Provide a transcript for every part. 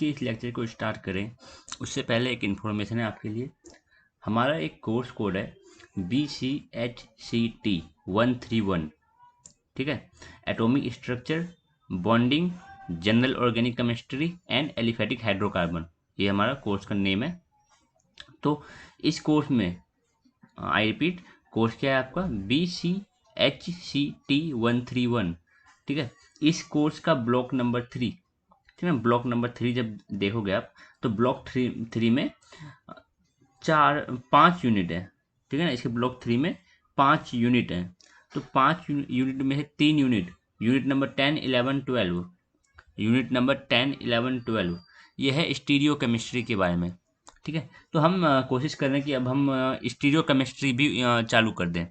के इस लेक्चर को स्टार्ट करें उससे पहले एक इन्फॉर्मेशन है आपके लिए। हमारा एक कोर्स कोड है BCHCT131, ठीक है। Atomic structure, bonding, general organic chemistry and aliphatic hydrocarbon, ये हमारा कोर्स का नेम है। तो इस कोर्स में आई रिपीट, कोर्स क्या है आपका BCHCT131, ठीक है। इस कोर्स का ब्लॉक नंबर 3, ठीक है। ब्लॉक नंबर 3 जब देखोगे आप तो ब्लॉक थ्री में 5 यूनिट है, ठीक है ना। इसके ब्लॉक 3 में 5 यूनिट है। तो 5 यूनिट में है 3 unit, unit number 10, 11, 12, unit number 10, 11, 12 ये है स्टीरियो केमिस्ट्री के बारे में, ठीक है। तो हम कोशिश कर रहे हैं कि अब हम स्टीरियो केमिस्ट्री भी चालू कर दें।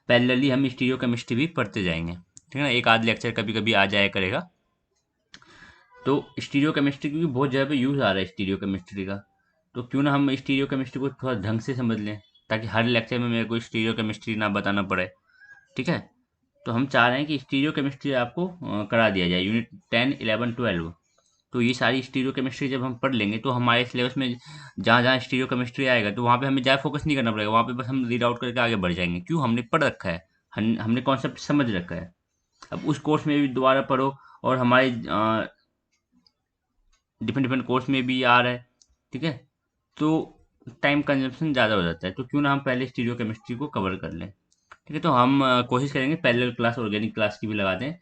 पैरेलली हम स्टीरियो केमिस्ट्री भी पढ़ते जाएंगे, ठीक है ना। एक आध लेक्चर कभी कभी आ जाया करेगा। तो स्टीरियो केमिस्ट्री की भी बहुत जगह पे यूज़ आ रहा है स्टीरियो केमिस्ट्री का, तो क्यों ना हम स्टीरियो केमिस्ट्री को थोड़ा ढंग से समझ लें, ताकि हर लेक्चर में मेरे को स्टीरियो केमिस्ट्री ना बताना पड़े, ठीक है। तो हम चाह रहे हैं कि स्टीरियो केमिस्ट्री आपको करा दिया जाए, यूनिट 10, 11, 12। तो ये सारी स्टीरियो केमिस्ट्री जब हम पढ़ लेंगे तो हमारे सिलेबस में जहाँ जहाँ स्टीरियो केमिस्ट्री आएगा तो वहाँ पे हमें ज़्यादा फोकस नहीं करना पड़ेगा, वहाँ पे बस हम रीड आउट करके आगे बढ़ जाएंगे। क्यों, हमने पढ़ रखा है, हमने कॉन्सेप्ट समझ रखा है। अब उस कोर्स में भी दोबारा पढ़ो और हमारे डिफरेंट डिफरेंट कोर्स में भी आ रहा है, ठीक है। तो टाइम कंजप्शन ज़्यादा हो जाता है, तो क्यों ना हम पहले स्टीरियो केमिस्ट्री को कवर कर लें, ठीक है। तो हम कोशिश करेंगे पैरेलल क्लास ऑर्गेनिक क्लास की भी लगा दें।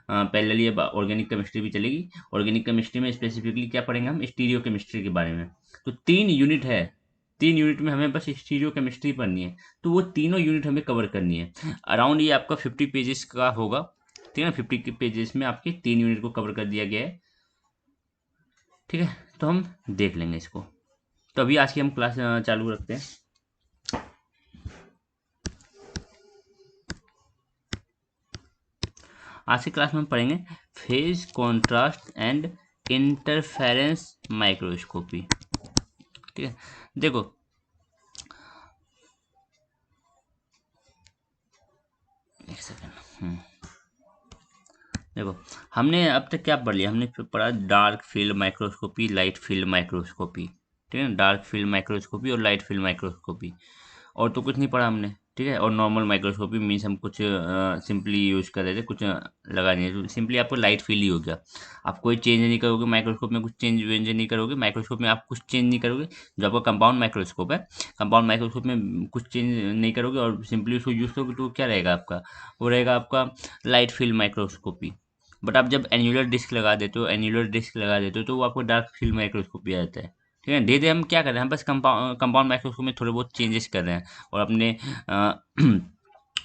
पैरेलली अब ऑर्गेनिक केमिस्ट्री भी चलेगी। ऑर्गेनिक केमिस्ट्री में स्पेसिफिकली क्या पढ़ेंगे हम, स्टीरियो केमिस्ट्री के बारे में। तो 3 यूनिट है, 3 यूनिट में हमें बस स्टीरियो केमिस्ट्री पढ़नी है, तो वो तीनों यूनिट हमें कवर करनी है। अराउंड ये आपका 50 पेजेस का होगा, ठीक है ना। 50 पेजेस में आपके 3 यूनिट को कवर कर दिया गया है, ठीक है। तो हम देख लेंगे इसको। तो अभी आज की हम क्लास चालू रखते हैं। आज की क्लास में हम पढ़ेंगे phase contrast and interference microscopy, ठीक है। देखो एक सेकेंड, देखो हमने अब तक क्या पढ़ लिया, हमने पढ़ा dark field microscopy, light field microscopy, ठीक है। डार्क फील्ड माइक्रोस्कोपी और लाइट फील्ड माइक्रोस्कोपी, और तो कुछ नहीं पढ़ा हमने, ठीक है। और नॉर्मल माइक्रोस्कोपी मीन्स हम कुछ सिंपली यूज़ कर रहे थे, कुछ लगा नहीं है, तो सिंपली आपको लाइट फील्ड ही हो गया। आप कोई चेंज नहीं करोगे माइक्रोस्कोप में, कुछ चेंज वेंज नहीं करोगे माइक्रोस्कोप में, आप कुछ चेंज नहीं करोगे। जो आपका कंपाउंड माइक्रोस्कोप है, कंपाउंड माइक्रोस्कोप में कुछ चेंज नहीं करोगे और सिंपली उसको यूज़ करोगे, तो क्या रहेगा आपका, वो रहेगा आपका लाइट फील्ड माइक्रोस्कोपी। बट आप जब एन्यूलर डिस्क लगा देते हो, एन्यूलर डिस्क लगा देते हो, तो वो आपको डार्क फील्ड माइक्रोस्कोपी आ जाता है, ठीक है। धीरे धीरे हम क्या कर रहे हैं, हम बस कंपाउंड माइक्रोस्कोप में थोड़े बहुत चेंजेस कर रहे हैं और अपने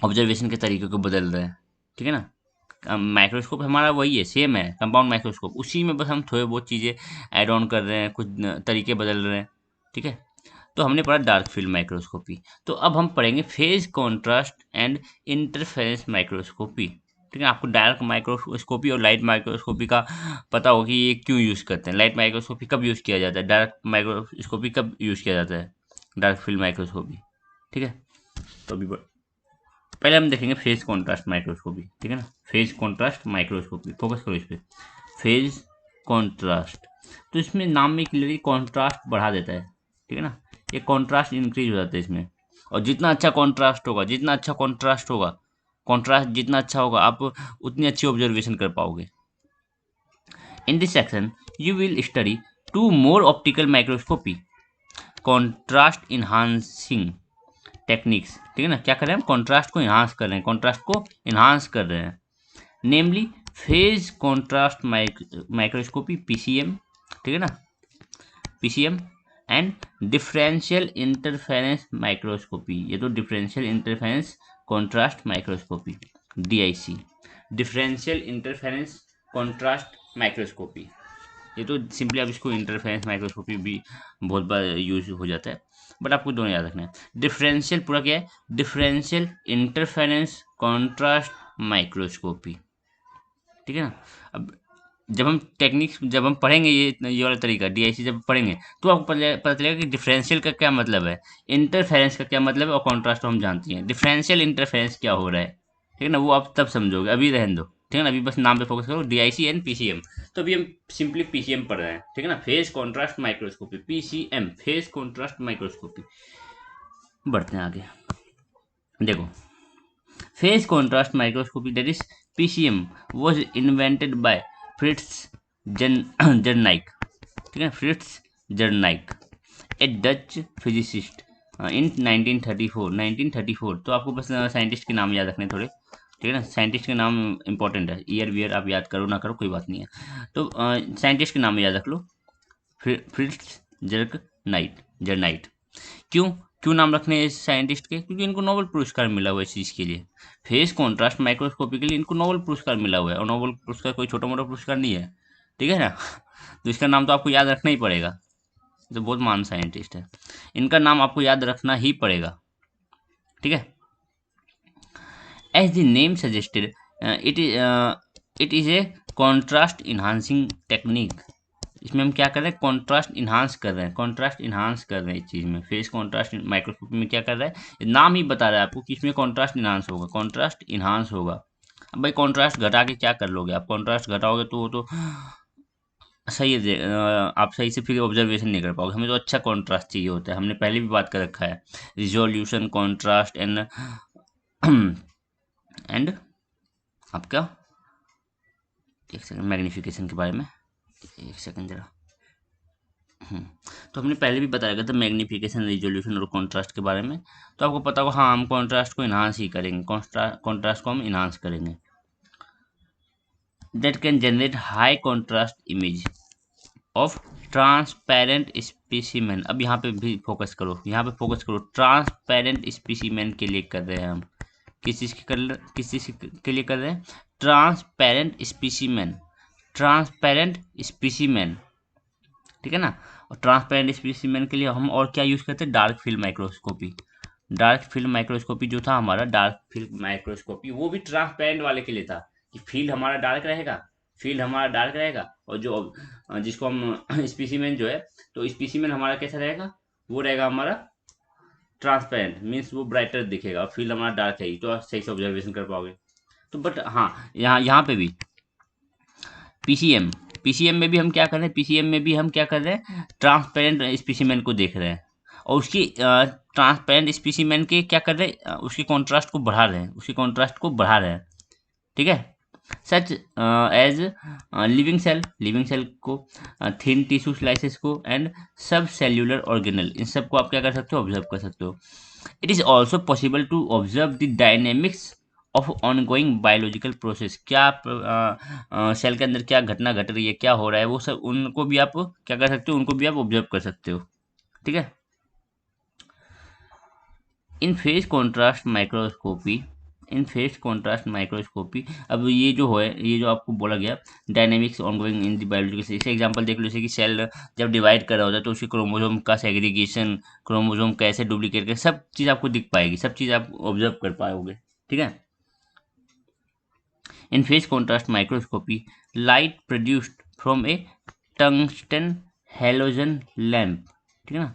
ऑब्जर्वेशन के तरीके को बदल रहे हैं, ठीक है ना। माइक्रोस्कोप हमारा वही है, सेम है कंपाउंड माइक्रोस्कोप, उसी में बस हम थोड़े बहुत चीज़ें ऐड ऑन कर रहे हैं, कुछ तरीके बदल रहे हैं, ठीक है। तो हमने पढ़ा डार्क फील्ड माइक्रोस्कोपी। तो अब हम पढ़ेंगे phase contrast and interference microscopy, ठीक है। आपको डार्क माइक्रोस्कोपी और लाइट माइक्रोस्कोपी का पता होगा कि ये क्यों यूज़ करते हैं। लाइट माइक्रोस्कोपी कब यूज़ किया जाता है, डार्क माइक्रोस्कोपी कब यूज़ किया जाता है, डार्क फील्ड माइक्रोस्कोपी, ठीक है। तो अभी पहले हम देखेंगे फेज कॉन्ट्रास्ट माइक्रोस्कोपी, ठीक है ना। फेज कॉन्ट्रास्ट माइक्रोस्कोपी, फोकस करो इस पर, फेज कॉन्ट्रास्ट। तो इसमें नाम में क्लियरली कॉन्ट्रास्ट बढ़ा देता है, ठीक है ना। ये कॉन्ट्रास्ट इंक्रीज हो जाता है इसमें, और जितना अच्छा कॉन्ट्रास्ट होगा, जितना अच्छा कॉन्ट्रास्ट होगा, कॉन्ट्रास्ट जितना अच्छा होगा, आप उतनी अच्छी ऑब्जर्वेशन कर पाओगे। In this section you will study 2 more optical microscopy contrast enhancing techniques, ठीक है ना। क्या कर रहे हैं हम, कॉन्ट्रास्ट को इन्हांस कर रहे हैं, कॉन्ट्रास्ट को इन्हांस कर रहे हैं। नेमली फेज कॉन्ट्रास्ट माइक्रोस्कोपी PCM, ठीक है ना, PCM and differential interference microscopy, ये तो differential interference contrast microscopy DIC, differential interference contrast microscopy. ये तो सिंपली आप इसको इंटरफेरेंस माइक्रोस्कोपी भी बहुत बार यूज हो जाता है, बट आपको दोनों याद रखना है। डिफरेंशियल पूरा क्या है, डिफरेंशियल इंटरफेरेंस कॉन्ट्रास्ट माइक्रोस्कोपी, ठीक है ना। अब जब हम पढ़ेंगे ये वाला तरीका DIC जब पढ़ेंगे तो आपको पता चलेगा कि डिफरेंशियल का क्या मतलब है, इंटरफेरेंस का क्या मतलब है, और कॉन्ट्रास्ट तो हम जानते हैं। डिफरेंशियल इंटरफेरेंस क्या हो रहा है, ठीक है ना, वो आप तब समझोगे, अभी रहने दो, ठीक है ना। अभी बस नाम पे फोकस करो, DIC एंड PCM। तो अभी हम सिंपली पीसीएम पढ़ रहे हैं, ठीक है ना, phase contrast microscopy, PCM, phase contrast microscopy. बढ़ते हैं आगे। देखो, phase contrast microscopy that is PCM was invented by Fritz Zernike, ठीक है, Fritz Zernike, a Dutch physicist in 1934। तो आपको बस साइंटिस्ट के नाम याद रखने थोड़े, ठीक है ना, साइंटिस्ट के नाम इंपॉर्टेंट है, ईयर वियर आप याद करो ना करो कोई बात नहीं है, तो साइंटिस्ट के नाम याद रख लो, फ्रिट्ज जर्नाइट। क्यों क्यों नाम रखने हैं इस साइंटिस्ट के? क्योंकि इनको नोबेल पुरस्कार मिला हुआ है इस चीज़ के लिए, फेस कॉन्ट्रास्ट माइक्रोस्कोपी के लिए इनको नोबेल पुरस्कार मिला हुआ है, और नोबेल पुरस्कार कोई छोटा मोटा पुरस्कार नहीं है, ठीक है ना। तो इसका नाम तो आपको याद रखना ही पड़ेगा, तो बहुत महान साइंटिस्ट है, इनका नाम आपको याद रखना ही पड़ेगा, ठीक है। As the name suggested, it is a contrast enhancing technique. इसमें हम क्या कर रहे हैं? कॉन्ट्रास्ट इन्हांस कर रहे हैं, कॉन्ट्रास्ट इन्हांस कर रहे हैं इस चीज़ में, फेस कॉन्ट्रास्ट माइक्रोस्कोपी में क्या कर रहा है, नाम ही बता रहा है आपको कि इसमें कॉन्ट्रास्ट इन्हांस होगा, कॉन्ट्रास्ट इन्हांस होगा। अब भाई कॉन्ट्रास्ट घटा के क्या कर लोगे आप? कॉन्ट्रास्ट घटाओगे तो वो तो सही है, आप सही से फिर ऑब्जर्वेशन नहीं कर पाओगे, हमें तो अच्छा कॉन्ट्रास्ट चाहिए होता है, हमने पहले भी बात कर रखा है, रिजोल्यूशन, कॉन्ट्रास्ट एंड आपका, एक सेकंड, मैग्नीफिकेशन के बारे में, एक सेकंड जरा। तो हमने पहले भी बताया था मैग्नीफिकेशन, रिजोल्यूशन और कॉन्ट्रास्ट के बारे में, तो आपको पता होगा, हाँ हम कॉन्ट्रास्ट को इन्हांस ही करेंगे, कॉन्ट्रास्ट को हम इन्हांस करेंगे। That can generate high contrast image of transparent specimen. अब यहाँ पे भी फोकस करो, यहाँ पे फोकस करो, ट्रांसपेरेंट स्पेसिमेन के लिए कर रहे हैं हम, किस चीज़ के लिए कर रहे हैं? ट्रांसपेरेंट स्पेसिमेन, ट्रांसपेरेंट स्पेसिमेन, ठीक है ना। और ट्रांसपेरेंट स्पेसिमेन के लिए हम और क्या यूज़ करते हैं? Dark field microscopy. Dark field microscopy जो था हमारा, डार्क फील्ड माइक्रोस्कोपी, वो भी ट्रांसपेरेंट वाले के लिए था, कि फील्ड हमारा डार्क रहेगा, फील्ड हमारा डार्क रहेगा, और जो जिसको हम स्पेसिमेन जो है, तो स्पेसिमेन हमारा कैसा रहेगा? वो रहेगा हमारा ट्रांसपेरेंट, मीन्स वो ब्राइटर दिखेगा, और फील्ड हमारा डार्क है, तो आप सही से ऑब्जर्वेशन कर पाओगे। तो बट हाँ, यहाँ पे भी पीसीएम, पीसीएम में भी हम क्या कर रहे हैं? पीसीएम में भी हम क्या कर रहे हैं? ट्रांसपेरेंट स्पेसिमेन को देख रहे हैं, और उसकी ट्रांसपेरेंट स्पेसिमेन के क्या कर रहे हैं? उसकी कॉन्ट्रास्ट को बढ़ा रहे हैं, उसकी कॉन्ट्रास्ट को बढ़ा रहे हैं, ठीक है। सच एज लिविंग सेल को, थिन टिश्यू स्लाइसेस को, एंड सब सेल्यूलर ऑर्गेनल, इन सब को आप क्या कर सकते हो? ऑब्जर्व कर सकते हो। It is also possible to observe the dynamics of ongoing biological process. क्या सेल के अंदर क्या घटना घट रही है, क्या हो रहा है, वो सब उनको भी आप क्या कर सकते हो? उनको भी आप ऑब्जर्व कर सकते हो, ठीक है। In phase contrast microscopy, in phase contrast microscopy, अब ये जो है, ये जो आपको बोला गया dynamics ongoing in the biological, इसे एग्जांपल देख लो, जैसे कि सेल जब डिवाइड कर रहा होता है तो उसके क्रोमोसोम का सेग्रीगेशन, क्रोमोसोम कैसे डुप्लीकेट कर, सब चीज़ आपको दिख पाएगी, सब चीज़ आप ऑब्जर्व कर पाओगे, ठीक है। In phase contrast microscopy, light produced from a tungsten halogen lamp, ठीक है ना,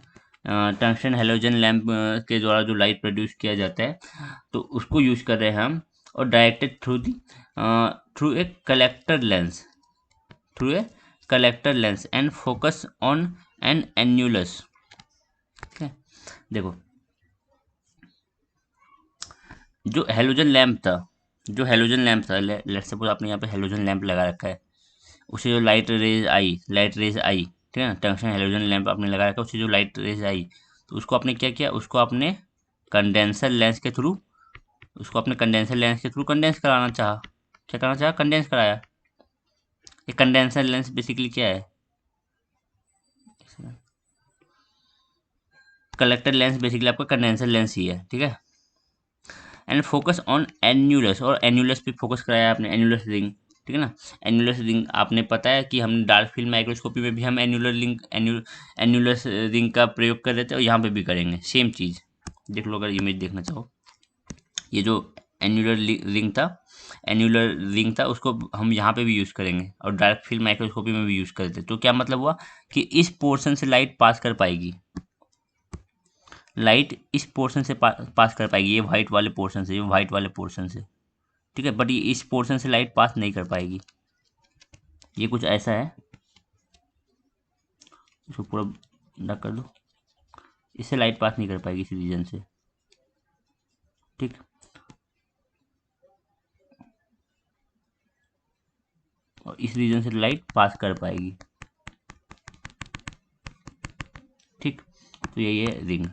टंगस्टन हैलोजन लैम्प के द्वारा जो लाइट प्रोड्यूस किया जाता है, तो उसको यूज़ कर रहे हैं हम, और directed through a collector lens, through a collector lens and focus on an annulus, ठीक है। देखो, जो हेलोजन लैम्प था, जो हेलोजन लैम्प था, लेट्स सपोज आपने यहाँ पे हेलोजन लैम्प लगा रखा है, उसे जो लाइट रेज आई, ठीक है ना, टंगस्टन हेलोजन लैंप आपने लगा रखा है, उससे जो लाइट रेज आई, तो उसको आपने क्या किया? उसको आपने कंडेंसर लेंस के थ्रू, उसको अपने कंडेंसर लेंस के थ्रू कंडेंस कराना चाहा, क्या करना चाहा? कंडेंस कराया। ये कंडेंसर लेंस बेसिकली क्या है? कलेक्टर लेंस बेसिकली आपका कंडेंसर लेंस ही है, ठीक है। एंड फोकस ऑन एन्यूलस, और एन्यूलस पे फोकस कराया आपने, एन्यूलस रिंग, ठीक है ना। एन्यूलस रिंग आपने पता है कि हम डार्क फील्ड माइक्रोस्कोपी में भी हम एन्यूलस रिंग का प्रयोग कर रहे थे, और यहाँ पे भी करेंगे सेम चीज़। देख लो अगर इमेज देखना चाहो, ये जो एन्यूलर रिंग था उसको हम यहाँ पे भी यूज़ करेंगे, और डार्क फील्ड माइक्रोस्कोपी में भी यूज़ करते। तो क्या मतलब हुआ कि इस पोर्शन से लाइट पास कर पाएगी, लाइट इस पोर्शन से पास कर पाएगी, ये वाइट वाले पोर्शन से, ये वाइट वाले पोर्शन से, ठीक है। बट ये इस पोर्शन से लाइट पास नहीं कर पाएगी, ये कुछ ऐसा है, इसको पूरा ढक कर दो, इससे लाइट पास नहीं कर पाएगी इस रीजन से, ठीक। और इस रीजन से लाइट पास कर पाएगी, ठीक। तो यही है रिंग। तो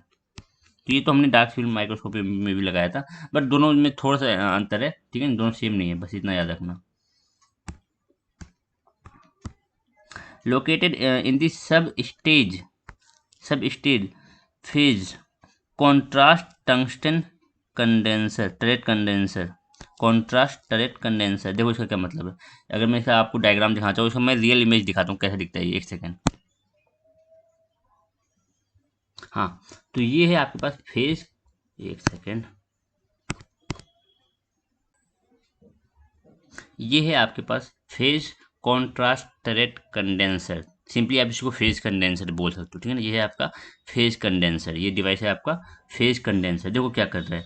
ये तो हमने डार्क फील्ड माइक्रोस्कोप में भी लगाया था, बट दोनों में थोड़ा सा अंतर है, ठीक है, दोनों सेम नहीं है, बस इतना याद रखना। लोकेटेड इन दी सब stage phase contrast tungsten condenser turret condenser, contrast turret condenser. देखो इसका क्या मतलब है, अगर मैं इसका आपको डायग्राम दिखाना चाहूँ, उसको मैं रियल इमेज दिखाता हूँ कैसे दिखता है ये, एक सेकेंड। हाँ, तो ये है आपके पास फेज, एक सेकेंड, ये है आपके पास phase contrast turret condenser, simply आप इसको फेज कंडेंसर बोल सकते हो, ठीक है ना। ये है आपका फेज कंडेंसर, ये डिवाइस है आपका फेज कंडेंसर। देखो क्या कर रहा है,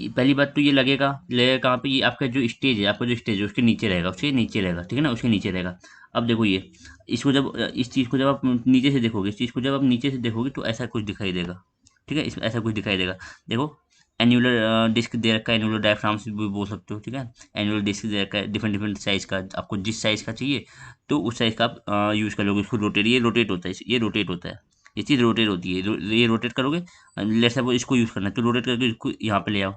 पहली बात तो ये लगेगा कहाँ पे, ये आपका जो स्टेज है, आपका जो स्टेज है उसके नीचे रहेगा, उसके नीचे रहेगा, ठीक है ना, उसके नीचे रहेगा। अब देखो ये, इसको जब इस चीज़ को जब आप नीचे से देखोगे, इस चीज़ को जब आप नीचे से देखोगे तो ऐसा कुछ दिखाई देगा, ठीक है, इसमें ऐसा कुछ दिखाई देगा। देखो एनुलर डिस्क दे रखा है, एनुलर डायफ्राम्स भी बोल सकते हो, ठीक है। एनुलर डिस्क दे रखा है डिफरेंट डिफरेंट साइज का, आपको जिस साइज का चाहिए तो उस साइज का आप यूज़ कर लोगे। उसको रोटेट, ये रोटेट होता है, ये रोटेट होता है, ये चीज़ रोटेट होती है, ये रोटेट करोगे। लेट्स सपोज इसको यूज़ करना है तो रोटेट करके इसको यहाँ पे ले आओ,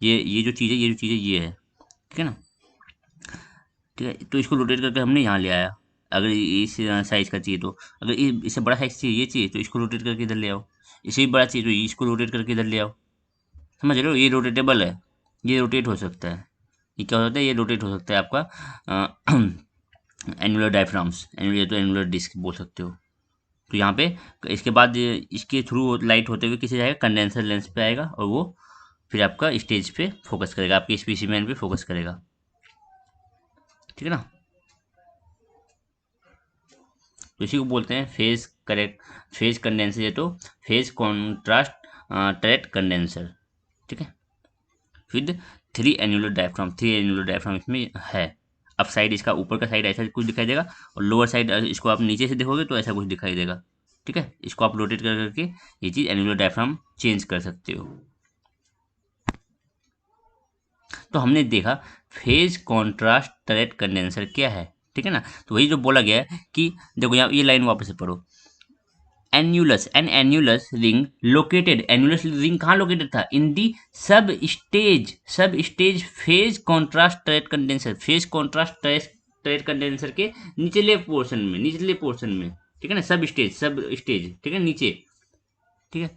ये जो चीज़ है, ये जो चीज़ है ये है, ठीक है ना, ठीक है। तो इसको रोटेट करके हमने यहाँ ले आया, अगर इस साइज़ का चाहिए तो, अगर इससे बड़ा साइज़ चाहिए, ये चाहिए तो इसको रोटेट करके इधर ले आओ, इससे भी बड़ा चाहिए तो इसको रोटेट करके इधर ले आओ, समझ रहे हो, ये रोटेटेबल है, ये रोटेट हो सकता है। ये क्या हो सकता है, ये रोटेट हो सकता है आपका एनुलर डायफ्राम्स, एनुलर तो एनुलर डिस्क बोल सकते हो। तो यहाँ पे इसके बाद इसके थ्रू लाइट होते हुए किसी जाएगा कंडेंसर लेंस पे आएगा, और वो फिर आपका स्टेज पे फोकस करेगा, आपके स्पेसिमेन पे फोकस करेगा, ठीक है ना। तो इसी को बोलते हैं फेज करेक्ट, फेज कंडेंसर, या तो फेज कॉन्ट्रास्ट टरेट कंडेंसर, ठीक है। With 3 annular diaphragm, 3 annular diaphragm इसमें है। अब साइड इसका ऊपर का साइड ऐसा कुछ दिखाई देगा, और लोअर साइड इसको आप नीचे से देखोगे तो ऐसा कुछ दिखाई देगा, ठीक है। इसको आप रोटेट कर करके ये चीज़ एनुलर डायफ्राम चेंज कर सकते हो। तो हमने देखा फेज कॉन्ट्रास्ट टरेट कंडेंसर क्या है, ठीक है ना। तो वही जो बोला गया है कि देखो यहाँ ये लाइन वापस से पढ़ो, annulus, N annulus ring located, annulus ring कहाँ लोकेटेड था, इन दी सब stage phase contrast turret condenser, phase contrast turret condenser के निचले पोर्शन में, निचले पोर्शन में, ठीक है ना, सब स्टेज, ठीक है, नीचे, ठीक है।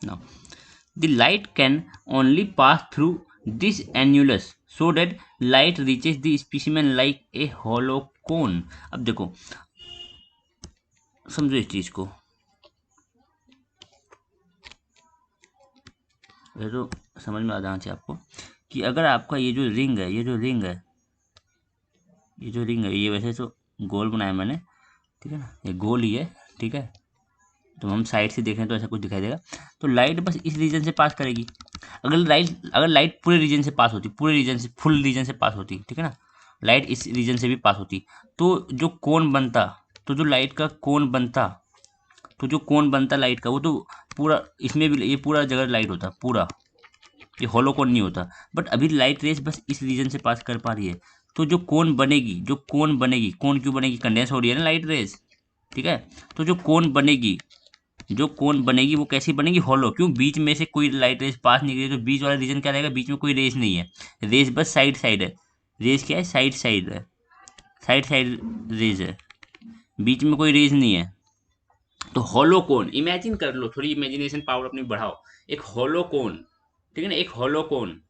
Now the light can only pass through this annulus so that light reaches the specimen like a hollow cone। अब देखो समझो इस चीज को, ये तो समझ में आ जाना चाहिए आपको कि अगर आपका ये जो रिंग है, ये वैसे तो गोल बनाया मैंने, ठीक है ना, ये गोल ही है, ठीक है। तो हम साइड से देखें तो ऐसा कुछ दिखाई देगा, तो लाइट बस इस रीजन से पास करेगी। अगर लाइट पूरे रीजन से पास होती, पूरे रीजन से, फुल रीजन से पास होती, ठीक है ना, लाइट इस रीजन से भी पास होती, तो जो कोन बनता, तो जो लाइट का कोन बनता, तो जो कोन बनता लाइट का, वो तो पूरा इसमें भी, ये पूरा जगह लाइट होता पूरा, ये हॉलो कोन नहीं होता। बट अभी लाइट रेस बस इस रीजन से पास कर पा रही है, तो जो कोन बनेगी, कोन क्यों बनेगी, कंडेंस हो रही है ना लाइट रेस, ठीक है। तो जो कोन बनेगी वो कैसी बनेगी, हॉलो, क्यों, बीच में से कोई लाइट रेस पास नहीं करी, तो बीच वाला रीजन क्या रहेगा, बीच में कोई रेस नहीं है, रेस बस साइड साइड है, रेस क्या है, साइड साइड है, साइड साइड रेस है, बीच में कोई रेस नहीं है। तो हॉलो कोन इमेजिन कर लो, थोड़ी इमेजिनेशन पावर अपनी बढ़ाओ, एक हॉलो कोन, ठीक है ना, एक हॉलो कोन,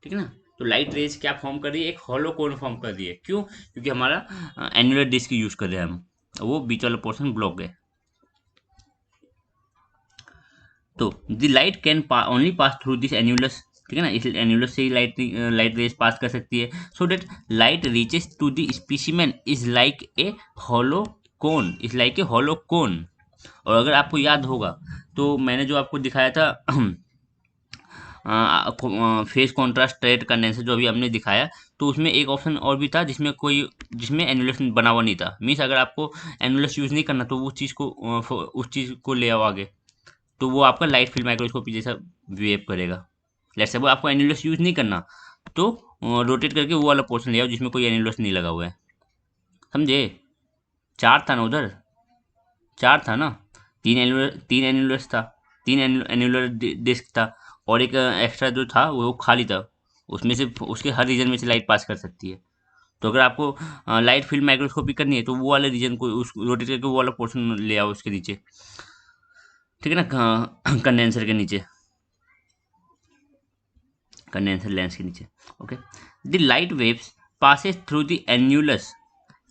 ठीक है ना। तो लाइट रेस क्या फॉर्म कर रही है, एक हॉलो कोन फॉर्म कर रही है, क्यों, क्योंकि हमारा एनुलर डिस्क यूज कर रहे हैं हम, वो बीच वाला पोर्शन ब्लॉक है। तो the light can only pass through this annulus, ठीक है ना, इस एन्यूलस से ही लाइट रेस पास कर सकती है, so that light reaches to the specimen is like a hollow cone, is like a hollow cone. और अगर आपको याद होगा तो मैंने जो आपको दिखाया था फेस कॉन्ट्रास्ट स्ट्रेट कंडेंसर जो अभी हमने दिखाया, तो उसमें एक ऑप्शन और भी था जिसमें एनुलस बना हुआ नहीं था। मीन्स अगर आपको एनुलस यूज़ नहीं करना तो उस चीज़ को ले आओ आगे, तो वो आपका लाइट फील्ड माइक्रोस्कोपी जैसा बिहेव करेगा। लेट्स सपोज आपको एनुलस यूज़ नहीं करना, तो रोटेट करके वो वाला पोर्शन ले आओ जिसमें कोई एनुलस नहीं लगा हुआ है। समझे? 4 था ना उधर, 4 था ना, 3 एनुलस था, 3 एनुलर डिस्क था, और एक एक्स्ट्रा जो था वो खाली था। उसमें से उसके हर रीजन में से लाइट पास कर सकती है। तो अगर आपको लाइट फील्ड माइक्रोस्कोपी करनी है तो वो वाले रीजन को उस रोटेट करके वो वाला पोर्शन ले आओ उसके नीचे, ठीक है ना, कंडेंसर के नीचे, कंडेंसर लेंस के नीचे। Okay, the light waves passes through the annulus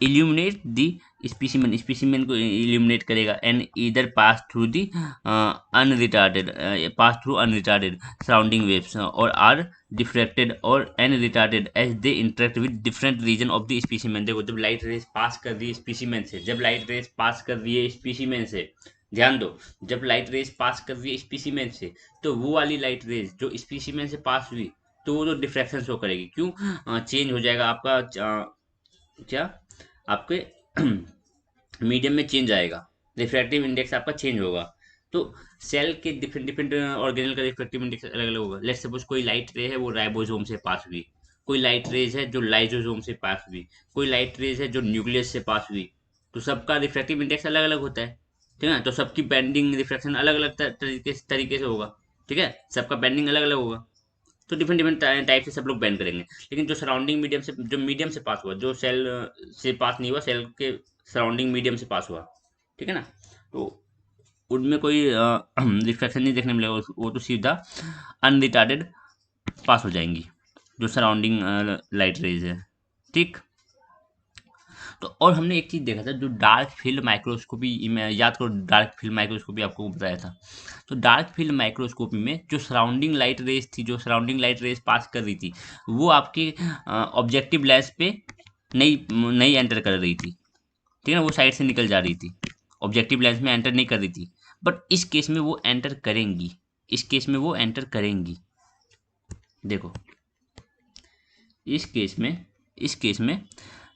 illuminate the specimen को इल्यूमिनेट करेगा, एंड इधर pass through the unretarded surrounding waves और आर डिफ्रेक्टेड और and retarded as they interact with different region of the specimen. देखो, जब light rays पास कर रही है स्पीसीमेन से, जब लाइट रेस पास कर रही है स्पीसीमेन से, ध्यान दो, जब लाइट रेस पास कर रही है स्पीसीमेन से, तो वो वाली लाइट रेस जो स्पीसीमेन से पास हुई, तो वो तो डिफ्रैक्शन शो करेगी। क्यों? चेंज हो जाएगा आपका क्या, आपके मीडियम में चेंज आएगा, रिफ्रैक्टिव इंडेक्स आपका चेंज होगा। तो सेल के डिफरेंट डिफरेंट ऑर्गेनल का रिफ्रैक्टिव इंडेक्स अलग अलग होगा। लेट्स सपोज कोई लाइट रे है वो राइबोसोम से पास हुई, कोई लाइट रेज है जो लाइजोसोम से पास हुई, कोई लाइट रेज है जो न्यूक्लियस से पास हुई। तो सबका रिफ्रैक्टिव इंडेक्स अलग अलग होता है, ठीक है ना। तो सबकी बेंडिंग रिफ्रैक्शन अलग अलग तरीके से होगा, ठीक है, सबका बेंडिंग अलग अलग होगा। तो डिफरेंट डिफरेंट टाइप से सब लोग बैन करेंगे। लेकिन जो सराउंडिंग मीडियम से, जो मीडियम से पास हुआ, जो सेल से पास नहीं हुआ, सेल के सराउंडिंग मीडियम से पास हुआ, ठीक है ना, तो उनमें कोई रिफ्लेक्शन नहीं देखने मिलेगा, वो तो सीधा अनरिटार्डेड पास हो जाएंगी जो सराउंडिंग लाइट रेज है, ठीक। तो और हमने एक चीज़ देखा था, जो डार्क फील्ड माइक्रोस्कोपी में, याद करो डार्क फील्ड माइक्रोस्कोपी आपको बताया था। तो डार्क फील्ड माइक्रोस्कोपी में जो सराउंडिंग लाइट रेज थी, जो सराउंडिंग लाइट रेज पास कर रही थी, वो आपके ऑब्जेक्टिव लेंस पे नहीं नहीं एंटर कर रही थी, ठीक है ना, वो साइड से निकल जा रही थी, ऑब्जेक्टिव लेंस में एंटर नहीं कर रही थी। बट इस केस में वो एंटर करेंगी, इस केस में वो एंटर करेंगी। देखो, इस केस में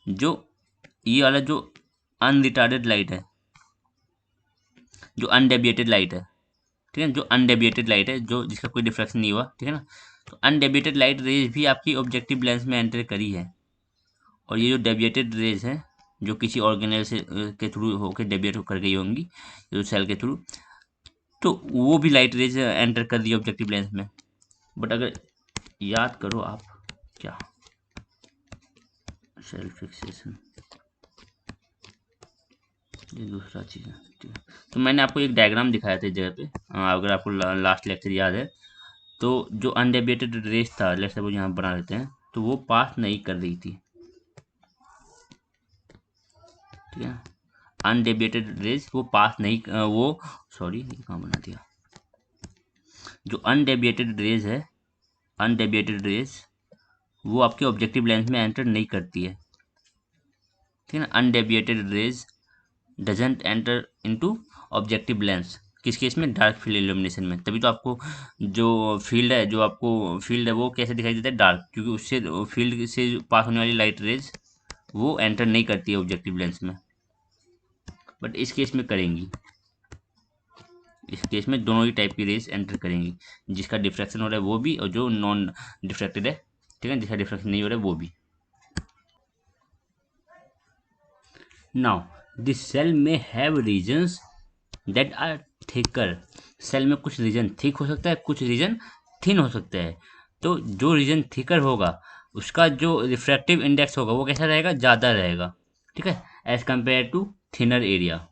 जो ये वाला जो अनरिटार्डेड लाइट है, जो अनडेविएटेड लाइट है, ठीक है, जो अनडेविएटेड लाइट है, जो जिसका कोई डिफ्रैक्शन नहीं हुआ, ठीक है ना, तो अनडेविएटेड लाइट रेज भी आपकी ऑब्जेक्टिव लेंस में एंटर करी है। और ये जो डेविएटेड रेज है, जो किसी ऑर्गेनेल से के थ्रू होकर डेविएट कर गई होंगी, जो सेल के थ्रू, तो वो भी लाइट रेज एंटर कर दी ऑब्जेक्टिव लेंस में। बट अगर याद करो आप, क्या सेल फिक्सेशन, ये दूसरा चीज़ है, ठीक है। तो मैंने आपको एक डायग्राम दिखाया था इस जगह पे, अगर आपको लास्ट लेक्चर याद है, तो जो अनडेविएटेड रेस था, लेट्स सपोज यहाँ बना लेते हैं, तो वो पास नहीं कर रही थी, ठीक है, अनडेविएटेड रेस वो पास नहीं वो सॉरी, ये कहाँ बना दिया, जो अनडेविएटेड रेज है, अनडेविएटेड रेज वो आपके ऑब्जेक्टिव लेंस में एंटर नहीं करती है, ठीक है ना। Undeviated rays doesn't enter into objective lens, किस केस में, डार्क फील्ड इल्यूमिनेशन में। तभी तो आपको जो फील्ड है, जो आपको फील्ड है वो कैसे दिखाई देता है, डार्क, क्योंकि उससे फील्ड से पास होने वाली लाइट रेज वो एंटर नहीं करती है ऑब्जेक्टिव लेंस में। बट इस केस में करेंगी, इस केस में दोनों ही टाइप की रेज एंटर करेंगी, जिसका डिफ्रैक्शन हो रहा है वो भी, और जो नॉन डिफ्रैक्टेड है, ठीक है, जिसका डिफ्रैक्शन नहीं हो रहा है वो भी। नाउ दिस सेल में have regions that are thicker, cell में कुछ रीजन थिक हो सकता है, कुछ रीजन थिन हो सकता है। तो जो रीजन थिकर होगा उसका जो रिफ्रैक्टिव इंडेक्स होगा वो कैसा रहेगा, ज़्यादा रहेगा, ठीक है, as compare to thinner area,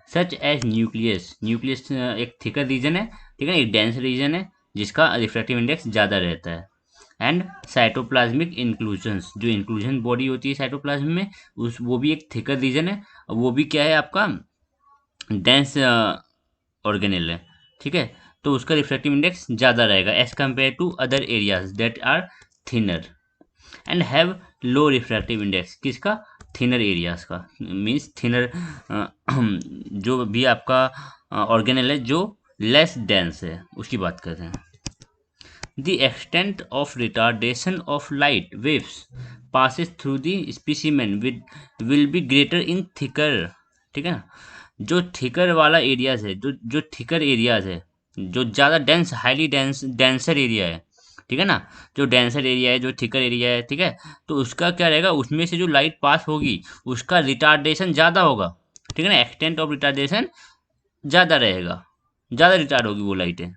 such as nucleus. Nucleus एक थिकर रीजन है, ठीक है, एक डेंस रीजन है जिसका रिफ्रैक्टिव इंडेक्स ज़्यादा रहता है। एंड साइटोप्लाज्मिक इंक्लूजन्स, जो इंक्लूजन बॉडी होती है साइटोप्लाज्म में, उस वो भी एक थिकर रीजन है, वो भी क्या है आपका, डेंस ऑर्गेनेल है, ठीक है। तो उसका रिफ्रैक्टिव इंडेक्स ज़्यादा रहेगा as compare to other areas that are thinner and have low refractive index, किसका, थिनर एरियाज का, मीन्स थिनर जो भी आपका ऑर्गेनेल है जो लेस डेंस है उसकी बात कर रहे हैं। The extent of retardation of light waves passes through the specimen will be greater in thicker, ठीक है ना। जो थिकर वाला एरियाज है, जो थिकर एरियाज है, जो ज़्यादा डेंस हाईली डेंसर एरिया है, ठीक है ना, जो डेंसर एरिया है, जो थिकर एरिया है, ठीक है, तो उसका क्या रहेगा, उसमें से जो लाइट पास होगी उसका रिटार्डेशन ज़्यादा होगा, ठीक है ना, एक्सटेंट ऑफ रिटार्डेशन ज़्यादा रहेगा, ज़्यादा रिटार्ड होगी वो लाइटें